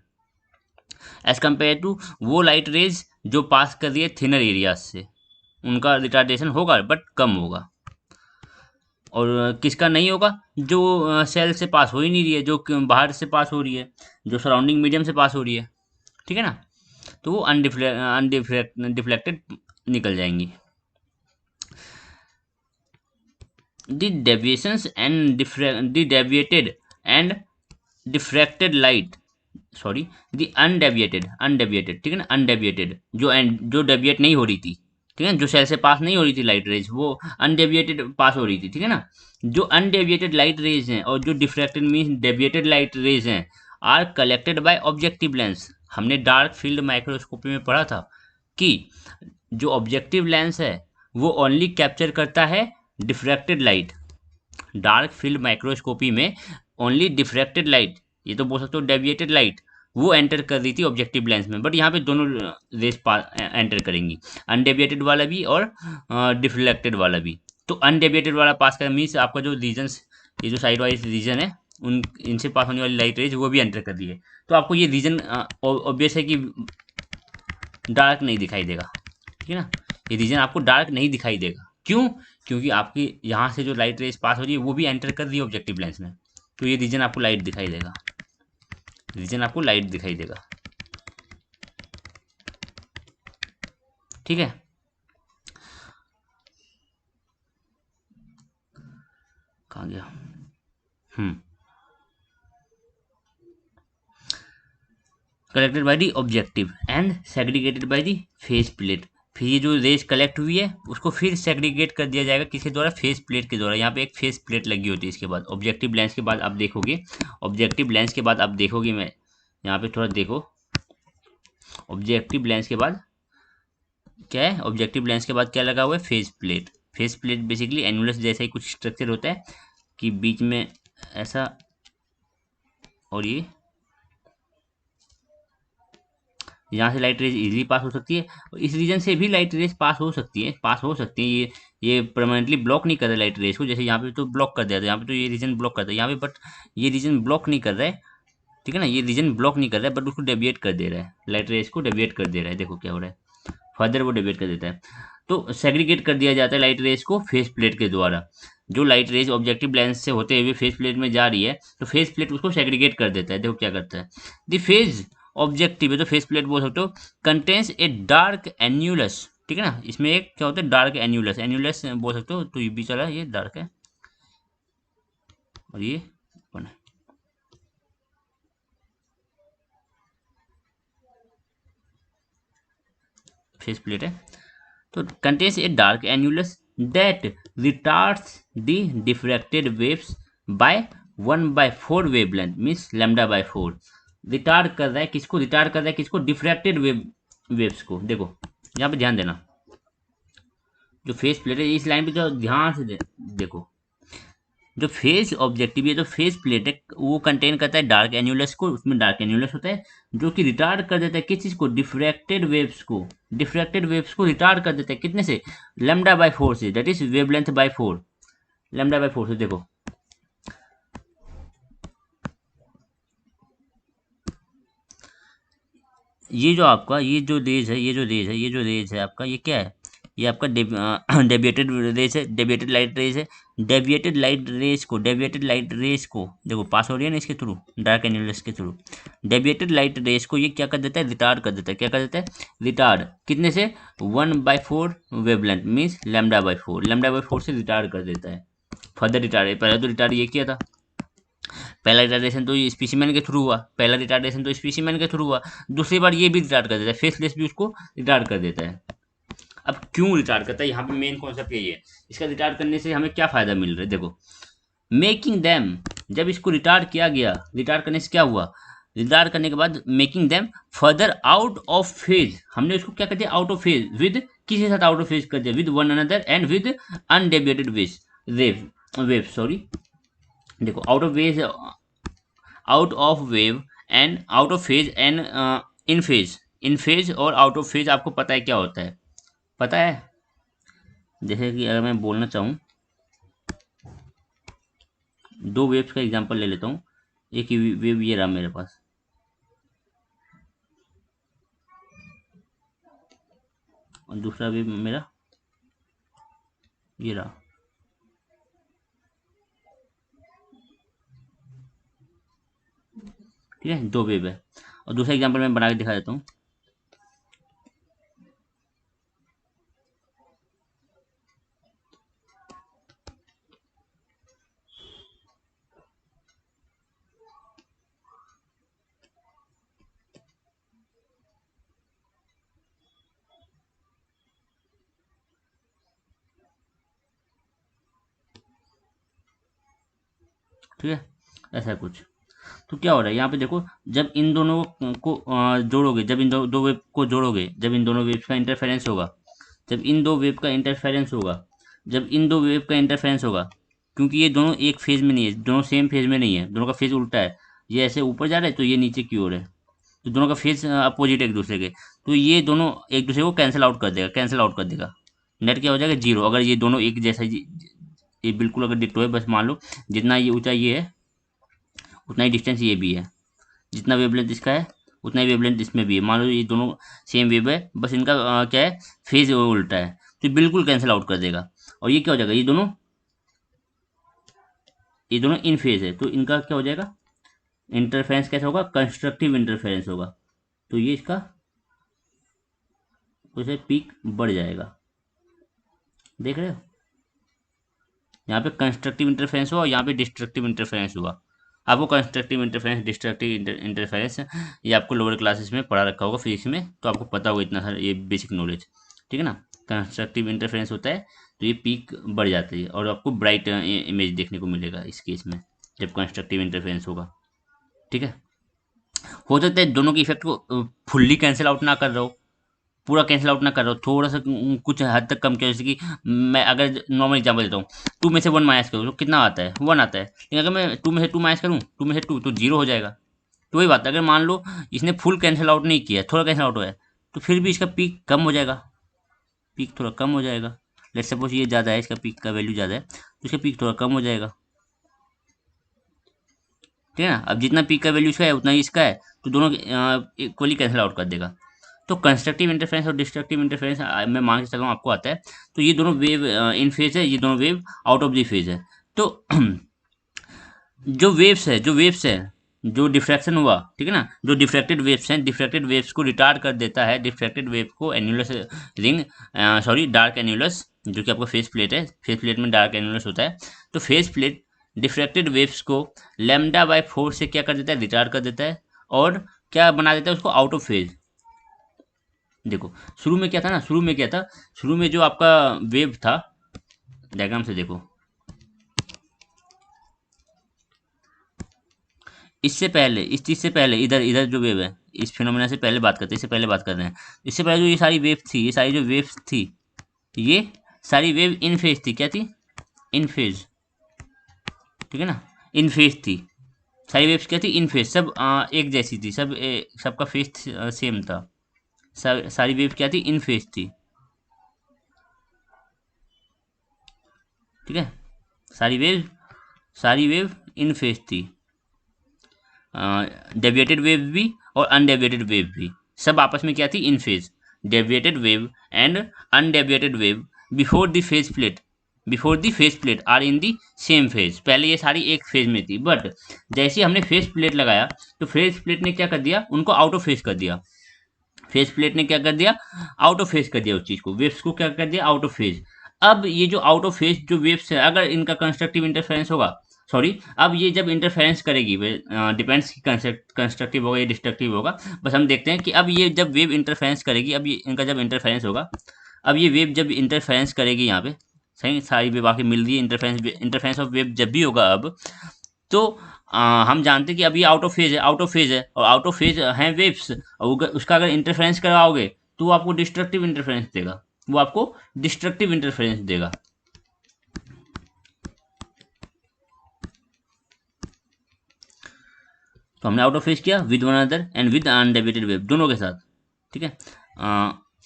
एज कम्पेयर टू वो लाइट रेज जो पास कर रही है थिनर एरियाज से, उनका रिटार्डेशन होगा बट कम होगा। और किसका नहीं होगा, जो सेल से पास हो ही नहीं रही है, जो बाहर से पास हो रही है, जो सराउंडिंग मीडियम से पास हो रही है, ठीक है ना, तो वो डिफ्लेक्टेड निकल जाएंगी। The deviations and the deviated and diffracted light, sorry, the undeviated, ठीक है ना, अनडेविएटेड जो डेविएट नहीं हो रही थी, ठीक है, जो सेल से पास नहीं हो रही थी लाइट रेज, वो अनडेविएटेड पास हो रही थी, ठीक है ना। जो अनडेविएटेड लाइट रेज हैं और जो diffracted mean deviated light rays हैं are collected by objective lens. हमने डार्क फील्ड माइक्रोस्कोपी में पढ़ा था कि जो ऑब्जेक्टिव लेंस है वो ओनली कैप्चर करता है diffracted light. Dark field microscopy में ओनली डिफ्रैक्टेड लाइट, ये तो बोल सकते हो डेविएटेड लाइट, वो एंटर कर रही थी ऑब्जेक्टिव लेंस में, बट यहाँ पे दोनों रेस एंटर करेंगी, अनडेविएटेड वाला भी और डिफ्लेक्टेड वाला भी। तो अनडेविएटेड वाला पास कर मीन्स आपका जो रीजन्स, ये जो साइड वाइज रीजन है, उन इनसे पास होने वाली लाइट रेज वो भी एंटर कर रही है, तो आपको ये रीजन ऑब्वियस है कि डार्क नहीं दिखाई देगा, ठीक है ना, ये रीजन आपको डार्क नहीं दिखाई देगा। क्यों? क्योंकि आपकी यहाँ से जो लाइट रेज पास हो रही है वो भी एंटर कर रही है ऑब्जेक्टिव लेंस में, तो ये रीजन आपको लाइट दिखाई देगा, रीजन आपको लाइट दिखाई देगा, ठीक है। कहाँ गया? Collected by the objective and segregated by the face plate. फिर ये जो रेज कलेक्ट हुई है उसको फिर सेग्रीगेट कर दिया जाएगा किसके द्वारा, फेस प्लेट के द्वारा। यहाँ पे एक फेस प्लेट लगी होती है इसके बाद, ऑब्जेक्टिव लेंस के बाद आप देखोगे, ऑब्जेक्टिव लेंस के बाद आप देखोगे, मैं यहाँ पे थोड़ा देखो, ऑब्जेक्टिव लेंस के बाद क्या है, ऑब्जेक्टिव लेंस के बाद क्या लगा हुआ है, face plate. Face plate basically annulus जैसा ही कुछ स्ट्रक्चर होता है कि बीच में ऐसा, और ये यहाँ से लाइट रेज इजीली पास हो सकती है, इस रीजन से भी लाइट रेज पास हो सकती है, पास हो सकती है, ये परमानेंटली ब्लॉक नहीं कर रहा है लाइट रेज को, जैसे यहाँ पे तो ब्लॉक कर दिया था, यहाँ पे तो ये रीजन ब्लॉक करता है यहाँ पे, बट ये रीजन ब्लॉक नहीं कर रहा है, ठीक है ना, ये रीजन ब्लॉक नहीं कर रहा है बट उसको डेविएट कर दे रहा है, लाइट रेज को डेविएट कर दे रहा है, देखो क्या हो रहा है, फर्दर वो डेविएट कर देता है। तो सेग्रीगेट कर दिया जाता है लाइट रेज को फेस प्लेट के द्वारा। जो लाइट रेज ऑब्जेक्टिव लेंस से होते हुए फेस प्लेट में जा रही है तो फेस प्लेट उसको सेग्रीगेट कर देता है, देखो क्या करता है। द फेज ऑब्जेक्टिव है तो फेस प्लेट बोल सकते हो, कंटेंस ए डार्क एन्यूलस, ठीक है ना, इसमें एक क्या होता है डार्क एन्यूलस, एन्यूलस बोल सकते हो, तो ये भी चला, ये डार्क है और ये ओपन है, फेस प्लेट है। तो contains a dark annulus that retards the diffracted waves by 1/4 wavelength means λ/4। Retard कर रहा है किसको, रिटार्ड कर रहा है किसको, डिफ्रैक्टेड वेव्स को। देखो यहाँ पे ध्यान देना, जो फेस प्लेट है इस लाइन पे जो ध्यान से देखो, जो फेस ऑब्जेक्टिव है, जो फेस प्लेट है वो कंटेन करता है डार्क एन्यूलस को, उसमें डार्क एन्यूलस होता है जो कि रिटार्ड कर देता है किस चीज़ को, डिफ्रैक्टेड वेव्स को, डिफ्रैक्टेड वेव्स को रिटार्ड कर देता है कितने से, λ/4 से, दैट इज वेवलेंथ बाय 4, λ/4 से। देखो ये जो आपका ये जो रेज है, ये जो रेज है, ये जो रेज है आपका, ये क्या है, ये आपका डेविएटेड रेज है, डेविएटेड लाइट रेज है। डेविएटेड लाइट रेज को, डेविएटेड लाइट रेज को देखो पास हो रही है ना इसके थ्रू, डार्क एन्यूलस के थ्रू, डेविएटेड लाइट रेज को ये क्या कर देता है, रिटार्ड कर देता है, क्या कर देता है, रिटार्ड कितने से, 1/4 वेवलेंथ मीन्स λ/4, λ/4 से रिटार्ड कर देता है, फर्दर रिटार्ड। पहले तो रिटार्ड ये किया था, पहला रिटार्डेशन तो स्पीसीमैन के थ्रू हुआ, पहला रिटार्डेशन तो स्पीसीमैन के थ्रू हुआ, दूसरी बार ये भी रिटार्ड कर देता है, फेसलेस भी उसको रिटार्ड कर देता है। अब क्यों रिटार्ड करता है, यहाँ पे मेन कॉन्सेप्ट यही है, इसका रिटार्ड करने से हमें क्या फायदा मिल रहा है। देखो मेकिंग दैम, जब इसको रिटार्ड किया गया, रिटार्ड करने से क्या हुआ, रिटार्ड करने के बाद making them further out of phase, हमने उसको क्या कर दिया, आउट ऑफ फेज, विद किसी साथ आउट ऑफ फेज कर दिया, with one another and with undeviated wave sorry, देखो out of phase, out of wave and out of phase and in phase, in phase और आउट ऑफ फेज आपको पता है क्या होता है, पता है? जैसे कि अगर मैं बोलना चाहूँ, दो वेव्स का एग्जांपल ले लेता हूँ, एक वेव ये रहा मेरे पास, और दूसरा वेव मेरा ये रहा, ठीक है, दो वेव है। और दूसरा एग्जांपल मैं बना के दिखा देता हूँ। ठीक है, ऐसा कुछ। तो क्या हो रहा है यहाँ पे देखो, जब इन दोनों को जोड़ोगे, जब इन दो वेव को जोड़ोगे, जब इन दोनों वेव का इंटरफेरेंस होगा, जब इन दो वेव का इंटरफेरेंस होगा, जब इन दो वेव का इंटरफेरेंस होगा, क्योंकि ये दोनों एक फेज में नहीं है, दोनों सेम फेज में नहीं है, दोनों का फेज उल्टा है, ये ऐसे ऊपर जा रहा है तो ये नीचे की ओर है, तो दोनों का फेज अपोजिट है एक दूसरे के, तो ये दोनों एक दूसरे को कैंसिल आउट कर देगा, कैंसिल आउट कर देगा, नेट क्या हो जाएगा, जीरो। अगर ये दोनों एक जैसा ये बिल्कुल अगर डिट्टो है, बस मान लो जितना ये ऊंचाई ये है उतना ही डिस्टेंस ये भी है, जितना वेवलेंथ इसका है उतना ही वेवलेंथ इसमें भी है, मान लो ये दोनों सेम वेव है, बस इनका क्या है, फेज उल्टा है, तो बिल्कुल कैंसिल आउट कर देगा। और ये क्या हो जाएगा, ये दोनों इन फेज है, तो इनका क्या हो जाएगा, इंटरफेरेंस कैसा होगा, कंस्ट्रक्टिव इंटरफेरेंस होगा, तो ये इसका उसे पीक बढ़ जाएगा, देख रहे हो, यहाँ पे कंस्ट्रक्टिव इंटरफेरेंस हुआ और यहाँ पे डिस्ट्रक्टिव इंटरफेरेंस हुआ। आपको कंस्ट्रक्टिव इंटरफेरेंस, डिस्ट्रक्टिव इंटरफेरेंस ये आपको लोअर क्लासेस में पढ़ा रखा होगा फिजिक्स में, तो आपको पता होगा इतना सारा ये बेसिक नॉलेज, ठीक है ना। कंस्ट्रक्टिव इंटरफेरेंस होता है तो ये पीक बढ़ जाती है और आपको ब्राइट इमेज देखने को मिलेगा इस केस में, जब कंस्ट्रक्टिव इंटरफेरेंस होगा, ठीक है। हो सकता है दोनों की इफेक्ट को फुल्ली कैंसिल आउट ना कर रहा हो, पूरा कैंसिल आउट ना कर रहा हो, थोड़ा सा कुछ हद तक कम किया, जैसे कि मैं अगर नॉर्मल एग्जांपल देता हूँ, टू में से वन माइनस करूँ तो कितना आता है, वन आता है, लेकिन अगर मैं टू में से टू माइनस करूँ, टू में से टू तो जीरो हो जाएगा। तो वही बात है, अगर मान लो इसने फुल कैंसिल आउट नहीं किया, थोड़ा कैंसिल आउट हुआ है, तो फिर भी इसका पीक कम हो जाएगा, पीक थोड़ा कम हो जाएगा। लेट सपोज ये ज़्यादा है, इसका पीक का वैल्यू ज़्यादा है, तो इसका पीक थोड़ा कम हो जाएगा, ठीक है ना। अब जितना पीक का वैल्यू इसका है उतना ही इसका है, तो दोनों इक्वली कैंसिल आउट कर देगा। तो कंस्ट्रक्टिव इंटरफेरेंस और डिस्ट्रक्टिव इंटरफेरेंस मैं मान के चल रहा हूँ आपको आता है। तो ये दोनों वेव इन फेज है, ये दोनों wave out of the phase है। तो जो वेव्स है जो डिफ्रैक्शन हुआ, ठीक है ना, जो डिफ्रैक्टेड वेव्स हैं, डिफ्रैक्टेड वेव्स को रिटार्ड कर देता है, डिफ्रैक्टेड वेव को एन्युलस रिंग, सॉरी डार्क एन्युलस, जो कि आपका फेस प्लेट है, फेस प्लेट में डार्क एन्युलस होता है, तो फेस प्लेट डिफ्रैक्टेड वेव्स को लैम्डा बाय 4 से क्या कर देता है, रिटार्ड कर देता है, और क्या बना देता है उसको, आउट ऑफ फेज। देखो शुरू में क्या था ना, शुरू में जो आपका वेव था, डायग्राम से देखो, इससे पहले, इस चीज से पहले, इधर इधर जो वेव है, इस फिनोमेना से पहले बात करते हैं, इससे पहले बात कर रहे हैं, इससे पहले जो ये सारी वेव थी, ये सारी जो वेव्स थी, ये सारी वेव इन फेज थी, क्या थी, इन फेज, ठीक है ना, इन फेज थी, सारी वेव्स क्या थी, इन फेज, सब एक जैसी थी, सबका फेज सेम था, सारी वेव क्या थी, इन फेज थी, ठीक है, सारी वेव, सारी वेव इन फेज थी, डेविएटेड वेव भी और अनडेविएटेड वेव भी, सब आपस में क्या थी, in phase, deviated wave and undeviated wave before the phase plate, before the phase plate are in the same phase. पहले ये सारी एक फेज में थी, बट जैसे हमने फेज प्लेट लगाया तो फेज प्लेट ने क्या कर दिया, उनको आउट ऑफ फेज कर दिया, फेज प्लेट ने क्या कर दिया, आउट ऑफ फेज कर दिया उस चीज को, वेव्स को क्या कर दिया, आउट ऑफ फेज। अब ये जो आउट ऑफ फेज जो वेव्स है, अगर इनका कंस्ट्रक्टिव इंटरफेरेंस होगा, सॉरी, अब ये जब इंटरफेरेंस करेगी, डिपेंड्स की कंस्ट्रक्टिव होगा या डिस्ट्रक्टिव होगा, बस हम देखते हैं कि अब ये जब वेव इंटरफेरेंस करेगी, अब ये इनका जब इंटरफेरेंस होगा, अब ये वेव जब इंटरफेरेंस करेगी यहाँ पे, सही सारी वेव आके मिल रही है, इंटरफेरेंस ऑफ वेव जब भी होगा अब, तो हम जानते हैं कि अभी आउट ऑफ फेज है, आउट ऑफ फेज है, और आउट ऑफ फेज है वेव्स, और उसका अगर इंटरफेरेंस कराओगे तो वो आपको डिस्ट्रक्टिव इंटरफेरेंस देगा, वो आपको डिस्ट्रक्टिव इंटरफेरेंस देगा। तो हमने आउट ऑफ फेज किया with one another and with undeviated wave, दोनों के साथ, ठीक है।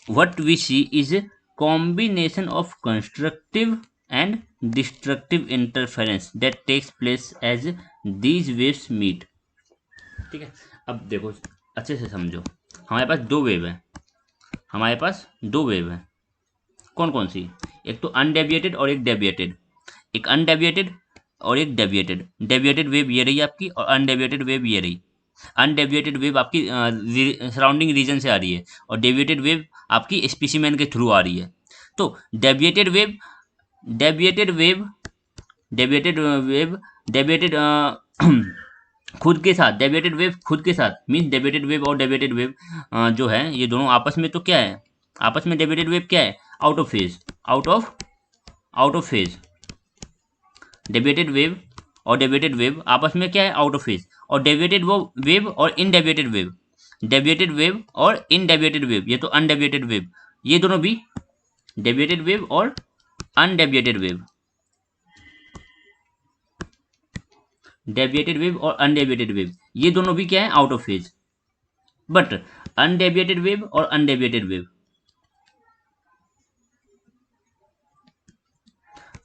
What we see is combination of constructive and destructive interference that takes place as these waves meet, ठीक है। अब देखो अच्छे से समझो, हमारे पास दो वेव है, हमारे पास दो वेव है, कौन कौन सी, एक तो अनडेविएटेड और एक डेविएटेड, एक अनडेविएटेड और एक डेविएटेड, डेविएटेड वेव ये रही आपकी और अनडेविएटेड वेव ये रही। अनडेविएटेड वेव आपकी सराउंडिंग रीजन से आ रही है और डेविएटेड वेव आपकी स्पेसिमेन के थ्रू आ रही है। तो deviated wave, deviated wave, deviated wave, deviated खुद के साथ, डेविएटेड वेव खुद के साथ मीन्स डेविएटेड वेव और डेविएटेड वेव जो है ये दोनों आपस में तो क्या है, आपस में डेविएटेड वेव क्या है, out of phase, out of phase, deviated wave और डेविएटेड वेव आपस में क्या है, आउट ऑफ फेज, और डेविएटेड वो वेव और इनडेविएटेड वेव, डेविएटेड वेव और इनडेविएटेड वेव, ये तो अनडेविएटेड वेव, ये दोनों भी डेविएटेड वेव और अनडेविएटेड वेव, डेविएटेड वेव और अनडेविएटेड वेव ये दोनों भी क्या है, out of phase. But undeviated wave और अनडेविएटेड वेव,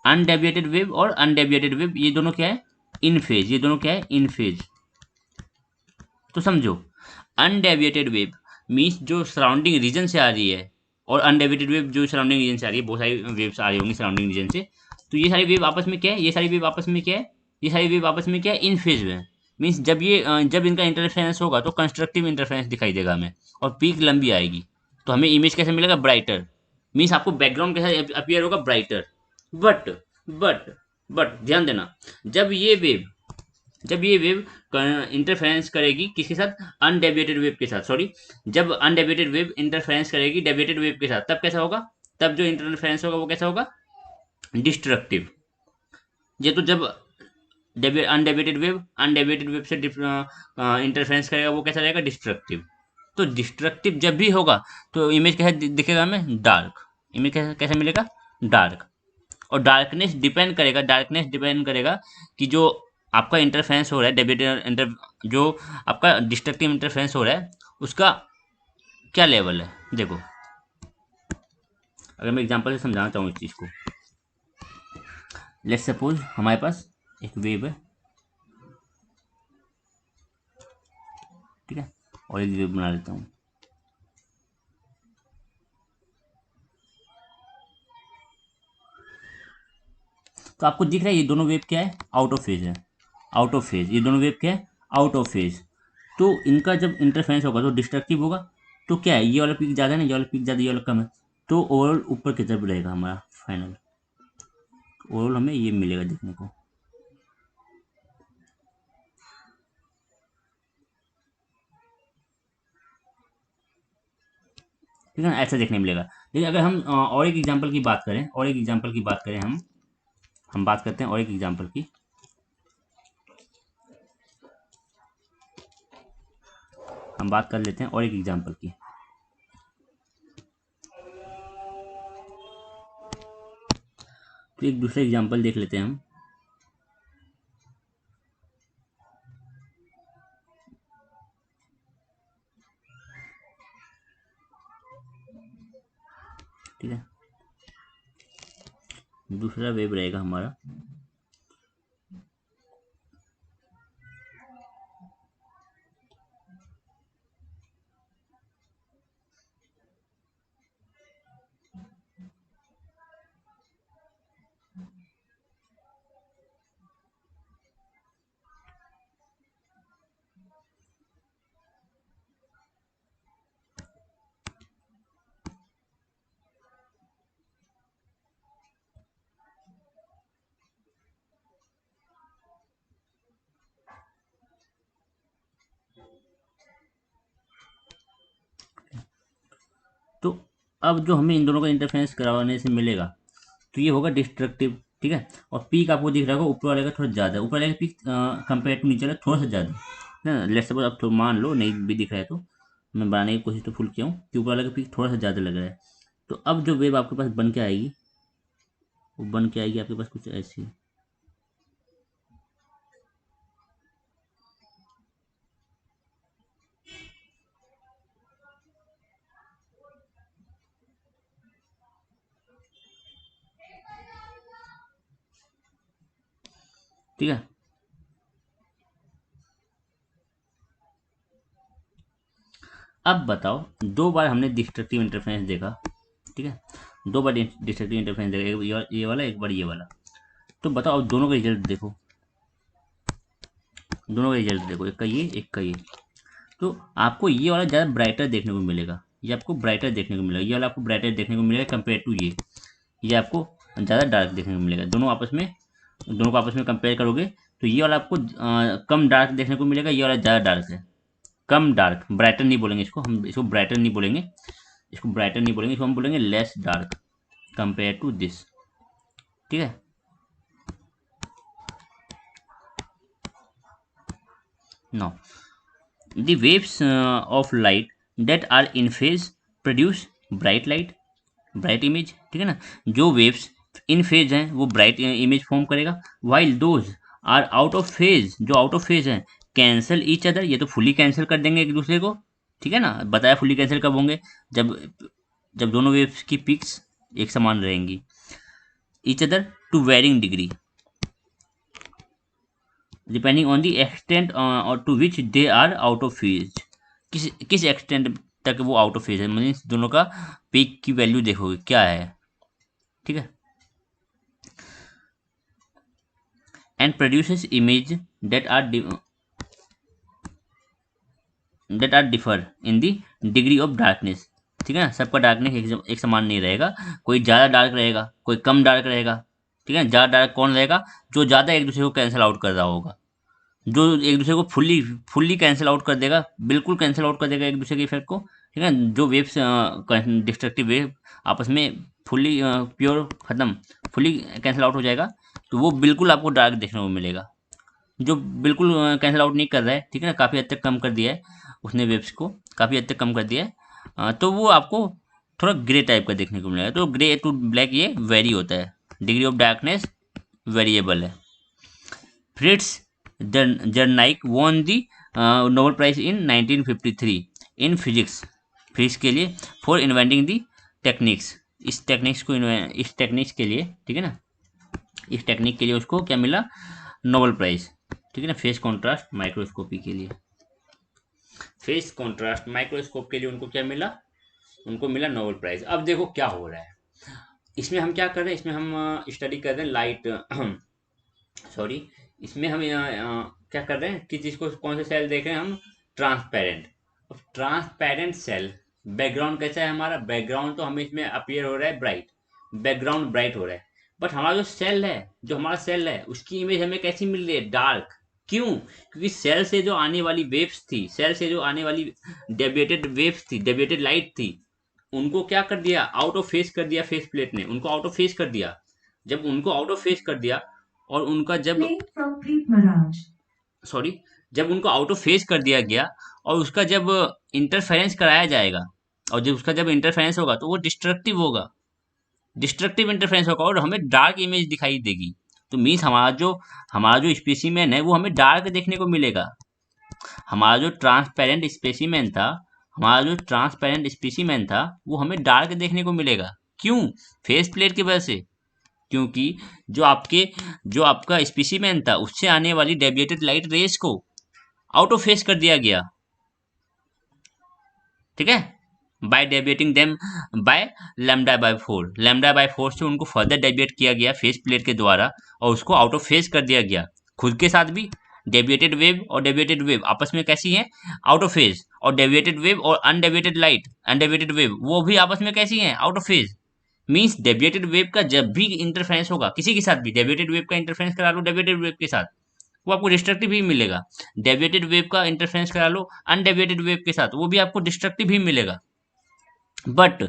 अनडेविएटेड वेव और अनडेविएटेड वेव ये दोनों क्या है, इन फेज, ये दोनों क्या है, इन फेज। तो समझो अनडेविएटेड वेव मीन्स जो सराउंडिंग रीजन से आ रही है, और अनडेविएटेड वेव जो सराउंडिंग रीजन से आ रही है, बहुत सारी वेव्स आ रही होंगी सराउंडिंग रीजन से, तो ये सारी वेव आपस में क्या है, ये सारी वेव आपस में क्या है, ये सारी वेव आपस में क्या है, इन फेज में। मीन्स जब ये जब इनका इंटरफेरेंस होगा तो कंस्ट्रक्टिव इंटरफेरेंस दिखाई देगा हमें, और पीक लंबी आएगी, तो हमें इमेज कैसे मिलेगा, ब्राइटर, मीन्स आपको बैकग्राउंड कैसा अपीयर होगा, ब्राइटर। बट बट बट ध्यान देना, जब ये वेव, जब ये वेव इंटरफेरेंस करेगी किसके साथ, अनडेविएटेड वेव के साथ, सॉरी, जब अनडेविएटेड वेव इंटरफेरेंस करेगी डेविएटेड वेव के साथ, तब कैसा होगा, तब जो इंटरफेरेंस होगा वो कैसा होगा, डिस्ट्रक्टिव। ये तो जब अनडेविएटेड वेव से इंटरफेरेंस करेगा वो कैसा रहेगा, डिस्ट्रक्टिव। तो डिस्ट्रक्टिव जब भी होगा तो इमेज कैसा दिखेगा हमें, डार्क, इमेज कैसा कैसा मिलेगा, डार्क। और डार्कनेस डिपेंड करेगा कि जो आपका इंटरफेरेंस हो रहा है डेविएटेड इंटर, जो आपका डिस्ट्रक्टिव इंटरफेरेंस हो रहा है उसका क्या लेवल है। देखो अगर मैं एग्जांपल से समझाना चाहूँ इस चीज़ को, लेट्स सपोज हमारे पास एक वेव है, ठीक है, और एक वेव बना लेता हूँ, तो आपको दिख रहा है ये दोनों वेव क्या है, आउट ऑफ फेज है, आउट ऑफ फेज, ये दोनों वेव क्या है, आउट ऑफ फेज। तो इनका जब इंटरफेरेंस होगा तो डिस्ट्रक्टिव होगा, तो क्या है, ये वाला पीक ज़्यादा है ना, ये वाला पीक ज़्यादा, ये वाला कम है, तो ओवरऑल ऊपर की तरफ रहेगा हमारा फाइनल, ओवरऑल हमें ये मिलेगा देखने को। ठीक है ना, ऐसा देखने मिलेगा। लेकिन अगर हम और एक एग्जांपल की बात करें, और एक एग्जांपल की बात करें, हम बात करते हैं और एक एग्जांपल की, हम बात कर लेते हैं और एक एग्जांपल की। तो एक दूसरा एग्जांपल देख लेते हैं हम। ठीक है, दूसरा वेव रहेगा हमारा, तो अब जो हमें इन दोनों का इंटरफेरेंस करवाने से मिलेगा तो ये होगा डिस्ट्रक्टिव, ठीक है। और पीक आपको दिख रहा होगा ऊपर वाले का थोड़ा ज़्यादा, ऊपर वाले का पीक कंपेयर टू नीचे वाला थोड़ा सा ज़्यादा है। लेट्स सपोज आप तो मान लो नहीं भी दिख रहा है तो मैं बनाने की कोशिश तो फुल किया हूँ कि ऊपर वाले का पीक थोड़ा सा ज़्यादा लग रहा है। तो अब जो वेव आपके पास बन के आएगी, वो बन के आएगी आपके पास कुछ ऐसी। ठीक है। अब बताओ, दो बार हमने डिस्ट्रक्टिव इंटरफेरेंस देखा, ठीक है, दो बार डिस्ट्रक्टिव इंटरफेरेंस देखा, एक ये वाला एक बार ये वाला। तो बताओ अब दोनों का रिजल्ट देखो, दोनों का रिजल्ट देखो, एक का ये एक का ये। तो आपको ये वाला ज़्यादा ब्राइटर देखने को मिलेगा, ये आपको ब्राइटर देखने को मिलेगा, ये वाला आपको ब्राइटर देखने को मिलेगा कंपेयर टू ये आपको ज़्यादा डार्क देखने को मिलेगा। दोनों आपस में, दोनों को आपस में कंपेयर करोगे तो ये वाला आपको कम डार्क देखने को मिलेगा, ये वाला ज़्यादा डार्क है। कम डार्क, ब्राइटर नहीं बोलेंगे इसको, हम इसको ब्राइटर नहीं बोलेंगे, इसको ब्राइटर नहीं बोलेंगे, इसको हम बोलेंगे less dark compare to this. ठीक है। Now the waves of light that are in phase produce bright light, bright image. ठीक है ना, जो वेव्स इन फेज हैं वो ब्राइट इमेज फॉर्म करेगा, while those are out of phase, जो आउट ऑफ फेज हैं कैंसल ईच अदर, ये तो फुली कैंसिल कर देंगे एक दूसरे को। ठीक है ना, बताया फुली कैंसिल कब होंगे, जब जब दोनों वेव्स की पिक्स एक समान रहेंगी। Each other to varying degree depending on the extent और to which they are out of phase, किस एक्सटेंट तक वो आउट ऑफ फेज है, मतलब दोनों का पीक की वैल्यू देखोगे क्या है। ठीक है। And produces image that are that are differ in the degree of darkness। ठीक है ना, सबका डार्कनेस एक समान नहीं रहेगा, कोई ज़्यादा डार्क रहेगा कोई कम डार्क रहेगा। ठीक है, ज़्यादा डार्क कौन रहेगा, जो ज़्यादा एक दूसरे को कैंसिल आउट कर रहा होगा, जो एक दूसरे को फुल्ली फुल्ली कैंसिल आउट कर देगा, बिल्कुल कैंसिल आउट कर देगा एक दूसरे के इफेक्ट को। ठीक है, जो वेव्स डिस्ट्रक्टिव वेव आपस में फुल्ली प्योर खत्म, फुल्ली कैंसिल आउट हो जाएगा, तो वो बिल्कुल आपको डार्क देखने को मिलेगा। जो बिल्कुल कैंसिल आउट नहीं कर रहा है, ठीक है ना, काफ़ी हद तक कम कर दिया है उसने वेव्स को, काफ़ी हद तक कम कर दिया है, तो वो आपको थोड़ा ग्रे टाइप का देखने को मिलेगा। तो ग्रे टू ब्लैक ये वेरी होता है, डिग्री ऑफ डार्कनेस वेरिएबल है। Frits Zernike won the Nobel prize in 1953 in physics, physics के लिए, फॉर इन्वेंटिंग दी टेक्निक्स, इस टेक्निक्स को इस टेक्निक्स के लिए, ठीक है ना, इस टेक्निक के लिए उसको क्या मिला, नोबेल प्राइज। ठीक है ना, फेस कॉन्ट्रास्ट माइक्रोस्कोपी के लिए, फेस कॉन्ट्रास्ट माइक्रोस्कोप के लिए उनको क्या मिला, उनको मिला नोबेल प्राइज। अब देखो क्या हो रहा है, इसमें हम क्या कर रहे हैं, इसमें हम स्टडी कर रहे हैं लाइट सॉरी, इसमें हम क्या कर रहे हैं, किस चीज़ को, कौन से सेल देख रहे हैं हम, ट्रांसपेरेंट। अब ट्रांसपेरेंट सेल, बैकग्राउंड कैसा है हमारा, बैकग्राउंड तो हमें इसमें अपीयर हो रहा है ब्राइट, बैकग्राउंड ब्राइट हो रहा है, बट हमारा जो सेल है, जो हमारा सेल है उसकी इमेज हमें कैसी मिल रही है, डार्क। क्यों, क्योंकि सेल से जो आने वाली वेव्स थी, सेल से जो आने वाली डेविएटेड वेव्स थी, डेविएटेड लाइट थी, उनको क्या कर दिया, आउट ऑफ फेस कर दिया, फेस प्लेट ने उनको आउट ऑफ फेस कर दिया। जब उनको आउट ऑफ फेस कर दिया और उनका जब सॉरी, जब उनको आउट ऑफ फेस कर दिया गया और उसका जब इंटरफेरेंस कराया जाएगा, और जब उसका जब इंटरफेरेंस होगा तो वो डिस्ट्रक्टिव होगा, डिस्ट्रक्टिव इंटरफेरेंस होगा और हमें डार्क इमेज दिखाई देगी। तो मीन्स हमारा जो स्पेसिमेन है वो हमें डार्क देखने को मिलेगा। हमारा जो ट्रांसपेरेंट स्पेसिमेन था, हमारा जो ट्रांसपेरेंट स्पेसिमेन था वो हमें डार्क देखने को मिलेगा। क्यों, फेस प्लेट की वजह से, क्योंकि जो आपका स्पेसिमेन था उससे आने वाली डेविएटेड लाइट रेस को आउट ऑफ फेस कर दिया गया। ठीक है, बाय डेविएटिंग देम बाय λ/4, λ/4 से उनको फर्दर डेविएट किया गया फेस प्लेट के द्वारा और उसको आउट ऑफ फेस कर दिया गया। खुद के साथ भी डेविएटेड वेव और डेविएटेड वेव आपस में कैसी हैं, आउट ऑफ फेज, और डेविएटेड वेव और अनडेविएटेड लाइट, अनडेविएटेड वेव वो भी आपस में कैसी हैं, out of phase. Means deviated wave का जब भी इंटरफेरेंस होगा किसी के साथ भी, डेविएटेड वेव का इंटरफेरेंस करा लो डेविएटेड वेव के साथ, वो आपको डिस्ट्रक्टिव ही मिलेगा। डेविएटेड वेव का इंटरफेरेंस करा लो अनडेविएटेड वेव के साथ, वो भी आपको डिस्ट्रक्टिव ही मिलेगा। बट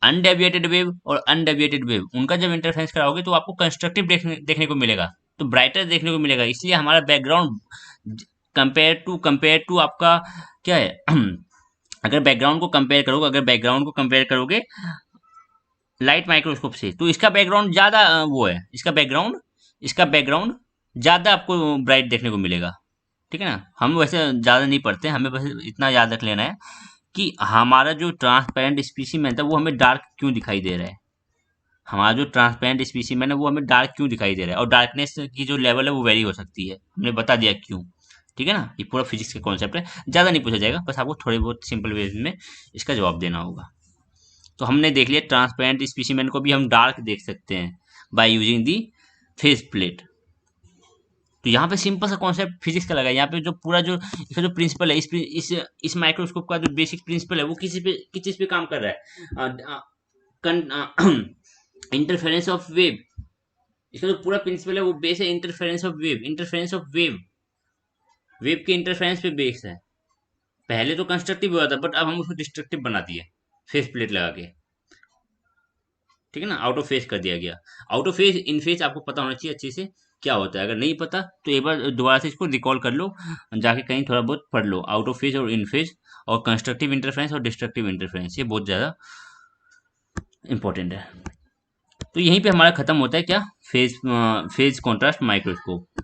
अनडेविएटेड वेव और अनडेविएटेड वेव उनका जब इंटरफेरेंस कराओगे तो आपको कंस्ट्रक्टिव देखने को मिलेगा, तो ब्राइटर देखने को मिलेगा। इसलिए हमारा बैकग्राउंड कंपेयर टू आपका क्या है अगर बैकग्राउंड को कंपेयर करोगे लाइट माइक्रोस्कोप से, तो इसका बैकग्राउंड ज़्यादा वो है, इसका बैकग्राउंड ज़्यादा आपको ब्राइट देखने को मिलेगा। ठीक है ना। हम वैसे ज़्यादा नहीं पढ़ते, हमें बस इतना याद रख लेना है कि हमारा जो ट्रांसपेरेंट स्पीसीमेन था वो हमें डार्क क्यों दिखाई दे रहा है। हमारा जो ट्रांसपेरेंट स्पीसीमेन है वो हमें डार्क क्यों दिखाई दे रहा है, और डार्कनेस की जो लेवल है वो वेरी हो सकती है, हमने बता दिया क्यों। ठीक है ना। ये पूरा फिजिक्स का कॉन्सेप्ट है, ज़्यादा नहीं पूछा जाएगा, बस आपको थोड़े बहुत सिंपल वे में इसका जवाब देना होगा। तो हमने देख लिया ट्रांसपेरेंट स्पीसीमेन को भी हम डार्क देख सकते हैं by using the face plate. तो यहाँ पे सिंपल सा कॉन्सेप्ट फिजिक्स का लगा है। यहाँ पे जो पूरा जो इसका जो प्रिंसिपल है, इस माइक्रोस्कोप का जो बेसिक प्रिंसिपल है वो किस चीज पे काम कर रहा है, इंटरफेरेंस ऑफ वेव। इसका जो पूरा प्रिंसिपल है वो बेस है इंटरफेरेंस ऑफ वेव वेव के इंटरफेरेंस पे बेस है। पहले तो कंस्ट्रक्टिव हुआ था, बट अब हम उसको डिस्ट्रक्टिव बना दिए फेस प्लेट लगा के। ठीक है ना। आउट ऑफ फेज कर दिया गया। Out of phase, in phase आपको पता होना चाहिए अच्छे से क्या होता है। अगर नहीं पता तो एक बार दोबारा से इसको रिकॉल कर लो, जाके कहीं थोड़ा बहुत पढ़ लो, आउट ऑफ फेज और इन फेज और कंस्ट्रक्टिव इंटरफेरेंस और डिस्ट्रक्टिव इंटरफेरेंस, ये बहुत ज़्यादा इंपॉर्टेंट है। तो यहीं पे हमारा खत्म होता है क्या, फेज कॉन्ट्रास्ट माइक्रोस्कोप।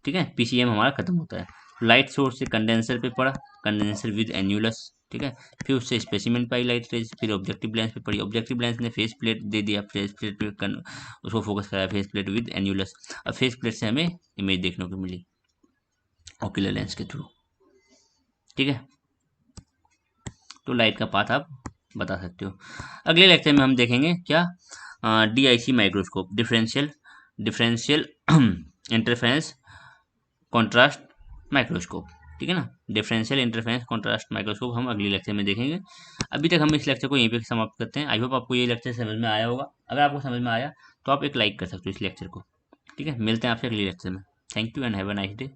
ठीक है, पीसीएम हमारा खत्म होता है। लाइट सोर्स से कंडेंसर पे पड़ा, कंडेंसर विद एन्यूलस। ठीक है, फिर उससे स्पेसिमेन पाई लाइट रेज, फिर ऑब्जेक्टिव लेंस पे पड़ी, ऑब्जेक्टिव लेंस ने फेस प्लेट दे दिया, फेस प्लेट पे उसको फोकस कराया, फेस प्लेट विद एन्यूलस। अब फेस प्लेट से हमें इमेज देखने को मिली ऑक्यूलर लेंस के थ्रू। ठीक है, तो लाइट का पाथ आप बता सकते हो। अगले लेक्चर में हम देखेंगे क्या, DIC microscope, differential interference contrast microscope. ठीक है ना, डिफरेंशियल इंटरफेरेंस कॉन्ट्रास्ट माइक्रोस्कोप हम अगले लेक्चर में देखेंगे। अभी तक हम इस लेक्चर को यहीं पे समाप्त करते हैं। आई होप आपको ये लेक्चर समझ में आया होगा। अगर आपको समझ में आया तो आप एक लाइक कर सकते हो इस लेक्चर को। ठीक है, मिलते हैं आपसे अगले लेक्चर में। Thank you and have a nice day.